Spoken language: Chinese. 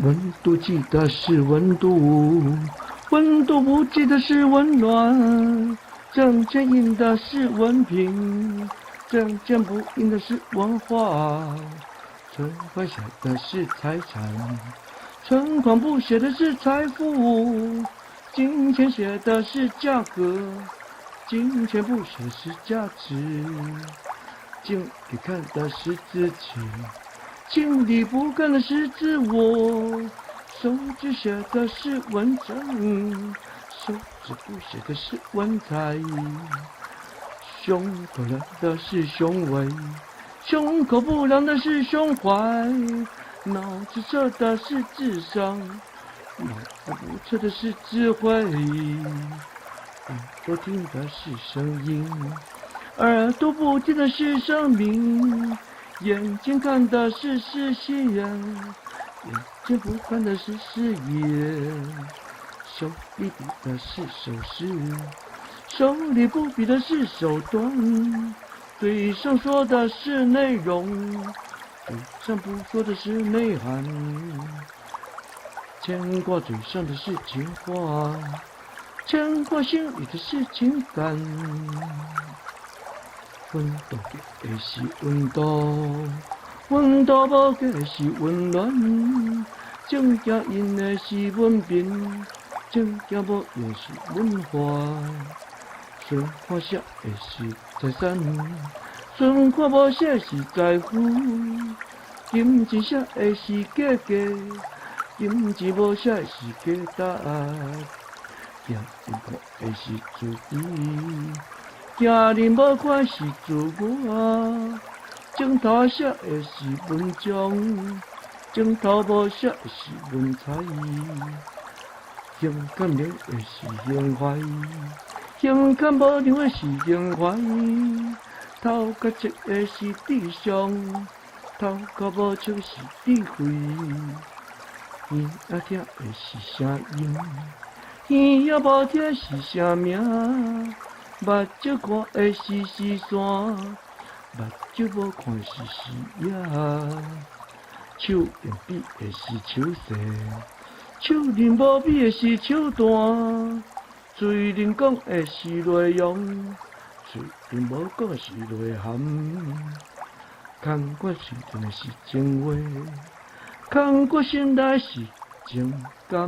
温度记得是温度，温度不记得是温暖。证件印的是文凭，证件不印的是文化。存款写的是财产，存款不写的是财富。金钱写的是价格，金钱不写是价值。镜里看的是自己，镜里不看的是自我。手指写的是文章，手指不写的是文采。胸口量的是胸围，胸口不量的是胸怀。脑子测的是智商，脑子不测的是智慧。耳朵听的是声音，耳朵不听的是生命。眼睛看的是视线，眼睛不看的是视野。手里比的是手势，手里不比的是手段。嘴上说的是内容，嘴上不说的是内涵。牵挂嘴上的是情话，牵挂心里的是情感。温度计的是温度，温度无计的是温暖。证件印的是文凭，证件无印的是文化。存款写的是财产，存款无写是财富。金钱写的是价格，金钱无写的是价值。行人看的是自己，行人无看是自我。镜头写的是文章，镜头无写的是文采。胸坎量的是胸怀，胸坎无量的是胸怀。头壳切的是智商，头壳无切是智慧。耳仔听的是声音，耳仔无听是声名。目睭看的是视线，目睭无看是视野。手用笔的是手势，手认无笔的是手段。嘴认讲的是内容，嘴认无讲的是内涵。空过心中的是情话，空过心内是情感。